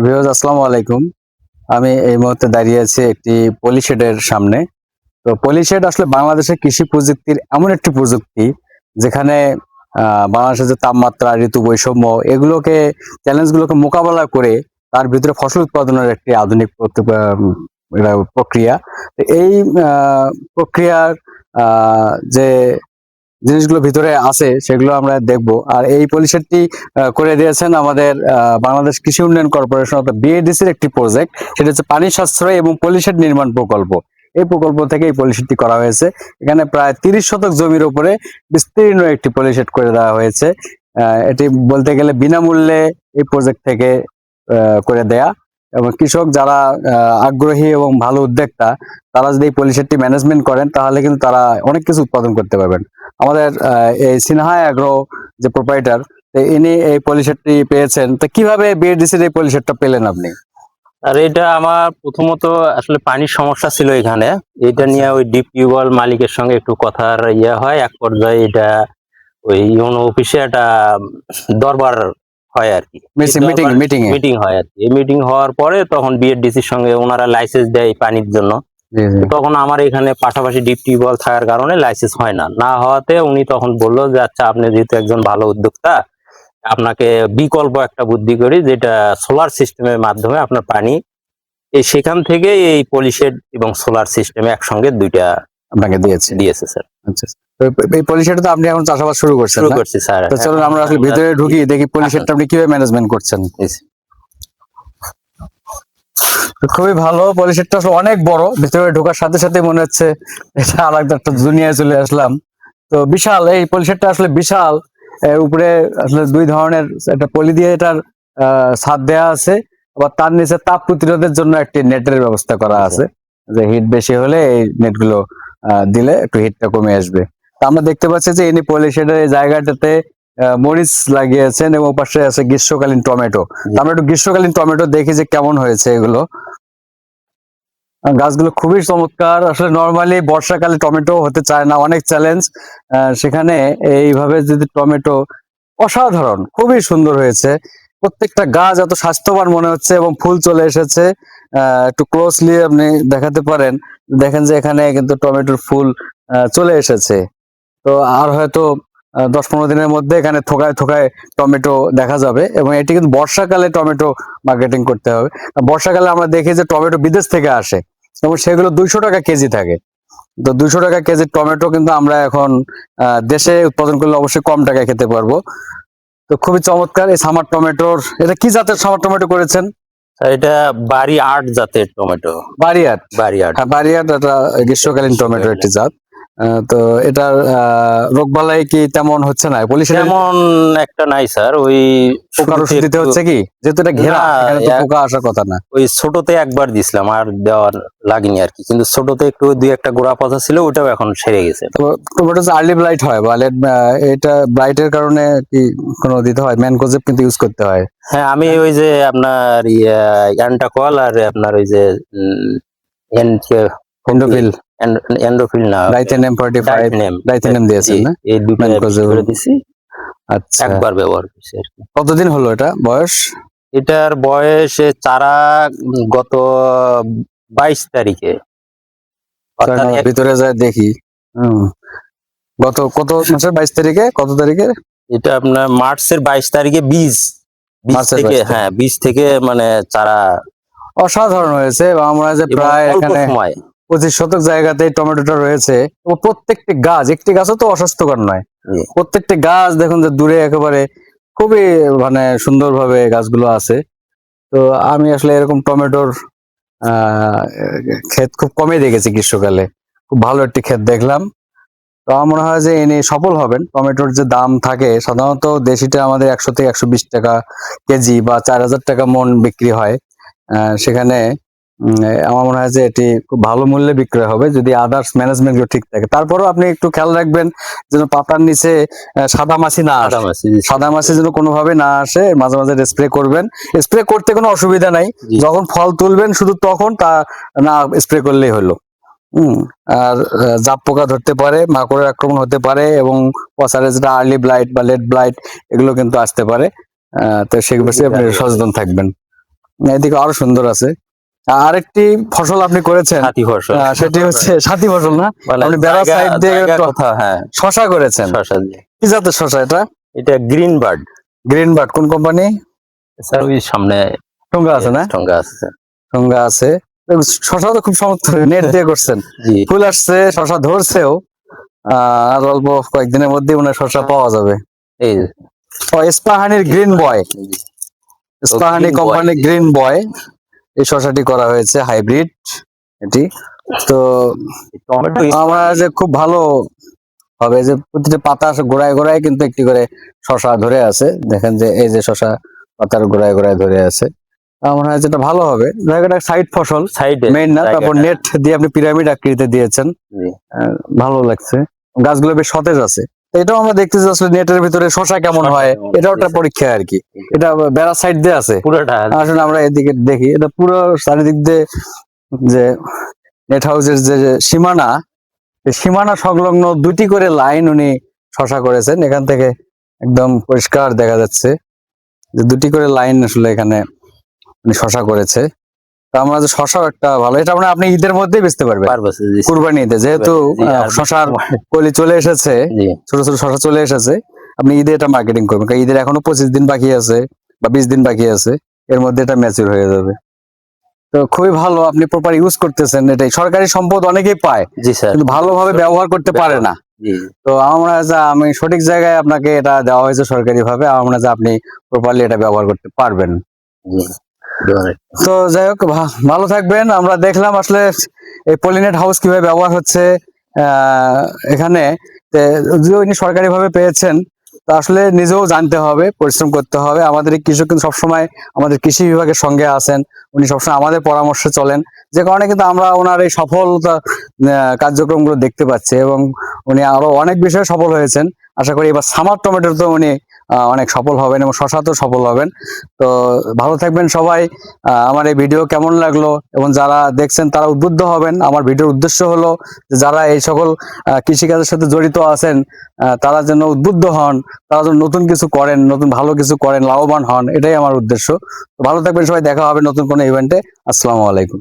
Viewers, আসসালামু আলাইকুম। আমি এই মুহূর্তে দাঁড়িয়ে আছি একটি পলিশেডের সামনে। তো পলিশেড আসলে বাংলাদেশের কৃষি প্রযুক্তির এমন একটি প্রযুক্তি যেখানে বাংলাদেশের যে তাপমাত্রা, ঋতু বৈষম্য এগুলোকে চ্যালেঞ্জগুলোকে মোকাবেলা করে তার ভিতরে ফসল উৎপাদনের একটি আধুনিক প্রক্রিয়া। তো এই প্রক্রিয়ার যে জিনিসগুলো ভিতরে আছে সেগুলো আমরা দেখব। আর এই পলিসিটি করে দিয়েছেন আমাদের বাংলাদেশ কৃষি উন্নয়ন কর্পোরেশন অর্থাৎ বিএডিসির একটি প্রজেক্ট। সেটা হচ্ছে পানি সাশ্রয় এবং পলিশেড নির্মাণ প্রকল্প। এই প্রকল্প থেকে এই পলিশেডটি করা হয়েছে। এখানে প্রায় 30 শতক জমির উপরে বিস্তীর্ণ একটি পলিশেড করে দেওয়া হয়েছে। এটি বলতে গেলে বিনামূল্যে এই প্রজেক্ট থেকে করে দেয়া, এবং কৃষক যারা আগ্রহী এবং ভালো উদ্যোক্তা তারা যদি এই পলিশেডটি ম্যানেজমেন্ট করেন তাহলে কিন্তু তারা অনেক কিছু উৎপাদন করতে পারবেন। আমাদের এই সিনহা অ্যাগ্রো যে প্রোপাইটার, ইনি এই পলিশেডটি পেয়েছেন। তো কিভাবে বিএডিসির এই পলিশেডটা পেলেন আপনি? আর এটা আমার প্রথমত আসলে পানির সমস্যা ছিল এখানে। এটা নিয়ে ওই ডিপ টিউবওয়েল মালিকের সঙ্গে একটু কথার হয়, এক পর্যায়ে এটা ওই ইউনো অফিসে একটা দরবার হয় আর কি, মিটিং হয় আর কি। এই মিটিং হওয়ার পরে তখন বিএডিসির সঙ্গে ওনারা লাইসেন্স দেয় পানির জন্য। তখন আমার এখানে পাশাপাশি ডিপ টিউবওয়েল থাকার কারণে লাইসেন্স হয় না হওয়াতে উনি তখন বললো যে আচ্ছা, আপনি যেহেতু একজন ভালো উদ্যোক্তা, আপনাকে বিকল্প একটা বুদ্ধি করি, যেটা সোলার সিস্টেমের মাধ্যমে আপনার পানি সেখান থেকে এই পলিশেড এবং সোলার সিস্টেমে একসঙ্গে দুইটা আপনাকে দিয়েছে স্যার। আচ্ছা, এই পলিশেডটা তো আপনি এখন চাষাবাদ শুরু করছি স্যার। তো চলুন আমরা আসলে ভিতরে ঢুকি, দেখি পলিশেডটা আপনি কিভাবে ম্যানেজমেন্ট করছেন। খুবই ভালো। পলিশেডটা আসলে অনেক বড়, ভিতরে ঢোকার সাথে সাথে মনে হচ্ছে এটা আলাদা একটা দুনিয়ায় চলে আসলাম। তো বিশাল এই পলিশেডটা, আসলে বিশাল। উপরে আসলে দুই ধরনের একটা পলি দিয়ে এটার ছাদ দেয়া আছে, আবার তার নিচে তাপ প্রতিরোধের জন্য একটি নেটের ব্যবস্থা করা আছে, যে হিট বেশি হলে এই নেটগুলো দিলে একটু হিটটা কমে আসবে। তো আমরা দেখতে পাচ্ছি যে ইনি পলিশেডের এই জায়গাটাতে মরিচ লাগিয়েছেন এবং পাশে আছে গ্রীষ্মকালীন টমেটো। আমরা একটু গ্রীষ্মকালীন টমেটো দেখি যে কেমন হয়েছে এগুলো। গাছগুলো খুবই চমৎকার। আসলে নরমালি বর্ষাকালে টমেটো হতে চায় না, অনেক চ্যালেঞ্জ। সেখানে এইভাবে যদি টমেটো, অসাধারণ, খুবই সুন্দর হয়েছে। প্রত্যেকটা গাছ এত স্বাস্থ্যবান মনে হচ্ছে এবং ফুল চলে এসেছে। একটু ক্লোজলি আপনি দেখাতে পারেন, দেখেন যে এখানে কিন্তু টমেটোর ফুল চলে এসেছে। তো আর হয়তো 10-15 দিনের মধ্যে এখানে থোকায় থোকায় টমেটো দেখা যাবে। এবং এটি কিন্তু বর্ষাকালে টমেটো মার্কেটিং করতে হবে। বর্ষাকালে আমরা দেখি যে টমেটো বিদেশ থেকে আসে এবং সেগুলো 200 টাকা কেজি থাকে। তো 200 টাকা কেজির টমেটো কিন্তু আমরা এখন দেশে উৎপাদন করলে অবশ্যই কম টাকায় খেতে পারবো। তো খুবই চমৎকার এই সামার টমেটোর। এটা কি জাতের সামার টমেটো করেছেন? এটা বাড়ি আট জাতের টমেটো। বাড়িয়াট। হ্যাঁ, বাড়িয়াট এটা গ্রীষ্মকালীন টমেটো একটি জাত। তো এটার রোগবালাই কি তেমন হচ্ছে না? তেমন একটা নাই স্যার। ওই পোকার ওষুধ দিতে হচ্ছে কি? যেহেতু এটা ঘেরা, এখানে তো পোকা আসার কথা না। ওই ছোটতে একবার দিছিলাম, আর দেওয়ার লাগেনি আর কি। কিন্তু ছোটতে একটু দুই একটা গোড়া পচা ছিল, ওটাও এখন সেরে গেছে। তো টমেটো আর্লি ব্লাইট হয় বা এটা ব্লাইটের কারণে কি কোনো দিতে হয়? ম্যানকোজেব কিন্তু ইউজ করতে হয়। হ্যাঁ, আমি ওই যে আপনার অ্যান্টাকল আর আপনার ওই যে এন্ডোফিল না, ডাইথেনেম 45 ডাইথেনেম দিয়েছেন না? এই দুটো করে দিছি। আচ্ছা, একবার ব্যবহার করছি আর কি। কতদিন হলো এটা বয়স? এটার বয়স চারা গত 22 তারিখে। ভিতরে যায় দেখি। কত মাসের 22 তারিখে? কত তারিখে? এটা আপনার মার্চের 22 তারিখে বীজ থেকে, হ্যাঁ, বীজ থেকে মানে চারা। অসাধারণ হয়েছে। এবং আমরা যে প্রায় এখানে 25 শতক জায়গাতে টমেটোটা রয়েছে, প্রত্যেকটি গাছ, একটি গাছও তো অস্বাস্থ্যকর নয়। প্রত্যেকটি গাছ দেখুন যে দূরে একেবারে খুবই মানে সুন্দরভাবে গাছগুলো আছে। তো আমি আসলে এরকম টমেটোর ক্ষেত খুব কমই দেখেছি গ্রীষ্মকালে। খুব ভালো একটি ক্ষেত দেখলাম। তো আমার মনে হয় যে ইনি সফল হবেন। টমেটোর যে দাম থাকে সাধারণত দেশিটা আমাদের 100 থেকে 120 টাকা কেজি বা 4000 টাকা মন বিক্রি হয়। সেখানে আমার মনে হয় যে এটি খুব ভালো মূল্যে বিক্রয় হবে যদি আদার্স ম্যানেজমেন্ট গুলো ঠিক থাকে। তারপরেও আপনি একটু খেয়াল রাখবেন যেন পাতার নিচে সাদা মাছি না আসে। সাদা মাছি যেন কোনোভাবে না আসে। মাঝে মাঝে স্প্রে করবেন। স্প্রে করতে কোনো অসুবিধা নাই, যখন ফল তুলবেন শুধু তখন তা না স্প্রে করলেই হলো। আর জাপ পোকা ধরতে পারে, মাকড়ের আক্রমণ হতে পারে, এবং পচারে যেটা আর্লি ব্লাইট বা লেট ব্লাইট এগুলো কিন্তু আসতে পারে। তো সেগুলো আপনি সচেতন থাকবেন। এদিকে আরো সুন্দর আছে। আরেকটি ফসল আপনি করেছেন, হাতি ফসল সেটি হচ্ছে সাথী ফসল না, মানে আপনি বেড়া জায়গা- সাইড দিয়ে জায়গা কথা, হ্যাঁ শশা করেছেন। শসা দিয়ে। কি জাতের শশা এটা? এটা গ্রিন বার্ড গ্রিন বার্ড, কোন কোম্পানি? স্যার, ওই সামনে ঠোঙ্গা আছে না? ঠোঙ্গা আছে স্যার। ঠোঙ্গা আছে। শশা তো খুব চমৎকার নেট দিয়ে করছেন, জি ফুল আসছে, শশা ধরছেও। আর অল্প কয়েকদিনের মধ্যেই মনে হয় শশা পাওয়া যাবে। এই যে, ও ইস্পাহানির গ্রিন বয়, জি। ইস্পাহানি Green Boy, কোম্পানি জি। গ্রিন বয়, এই শশাটি করা হয়েছে হাইব্রিড এটি। তো টমেটো আমরা যে খুব ভালো হবে যে প্রতিটা পাতা গোড়ায় গোড়ায় কিন্তু একটি করে শশা ধরে আছে, দেখেন যে এই যে শশা পাতার গোড়ায় গোড়ায় ধরে আছে। আমার হয় যেটা ভালো হবে, জায়গাটা সাইড ফসল সাইডে মেইন না, তারপর নেট দিয়ে আপনি পিরামিড আকৃতিতে দিয়েছেন, ভালো লাগছে। গাছগুলো বেশ সতেজ আছে। তো এটাও আমরা দেখতেছি আসলে নেটের ভিতরে শশা কেমন শসা হয়, কেমন, এটাও জি একটা স্যার। পরীক্ষা আর কি। এটা বেড়া সাইড দিয়ে আছে, পুরোটা আসলে আমরা এদিকে দেখি এটা পুরো চারিদিক দিয়ে যে নেট হাউসের যে যে সীমানা, এই সীমানা সংলগ্ন দুটি করে লাইন উনি শশা করেছেন। এখান থেকে একদম পরিষ্কার দেখা যাচ্ছে যে দুটি করে লাইন আসলে এখানে উনি শশা করেছে। তা আমরা যে শশাও একটা ভালো, এটা মানে আপনি ঈদের মধ্যেই বেচতে পারবেন, পারবো স্যার, জি স্যার। কুরবানি ঈদে, যেহেতু জি, আর শশার কলি চলে এসেছে, জি ছোট ছোট শশা চলে এসেছে, আপনি ঈদে এটা মার্কেটিং করবেন, কারণ ঈদের এখনো 25 দিন বাকি আছে বা 20 দিন বাকি আছে, এর মধ্যে এটা ম্যাচিউর হয়ে যাবে। তো খুবই ভালো, আপনি প্রপার ইউজ করতেছেন। এটাই সরকারি সম্পদ অনেকেই পায়, জি স্যার। কিন্তু ভালোভাবে ব্যবহার করতে পারে না। জি তো আমরা যা আমি সঠিক জায়গায় আপনাকে এটা দেওয়া হয়েছে সরকারি ভাবে, আমরা যা আপনি প্রপারলি এটা ব্যবহার করতে পারবেন। জি ধন্যবাদ। তো যাই হোক, ভালো থাকবেন। আমরা দেখলাম আসলে এই পলিনেট হাউস কিভাবে ব্যবহার হচ্ছে এখানে। যদিও ইনি সরকারি ভাবে পেয়েছেন, তো আসলে নিজেও জানতে হবে, পরিশ্রম করতে হবে। আমাদের এই কৃষক কিন্তু সবসময় আমাদের কৃষি বিভাগের সঙ্গে আছেন, উনি সবসময় আমাদের পরামর্শে চলেন, যে কারণে কিন্তু আমরা ওনার এই সফলতা কার্যক্রমগুলো দেখতে পাচ্ছি, এবং উনি আরো অনেক বিষয়ে সফল হয়েছেন। আশা করি এবার সামার টমেটোর তো উনি অনেক সফল হবেন, এবং শশাতেও সফল হবেন। তো ভালো থাকবেন সবাই। আমার এই ভিডিও কেমন লাগলো, এবং যারা দেখছেন তারা উদ্বুদ্ধ হবেন। আমার ভিডিওর উদ্দেশ্য হলো যে যারা এই সকল কৃষিকাজের সাথে জড়িত আছেন, তারা যেন উদ্বুদ্ধ হন, তারা যেন নতুন কিছু করেন, নতুন ভালো কিছু করেন, লাভবান হন, এটাই আমার উদ্দেশ্য। তো ভালো থাকবেন সবাই, দেখা হবে নতুন কোনো ইভেন্টে। আসসালামু আলাইকুম।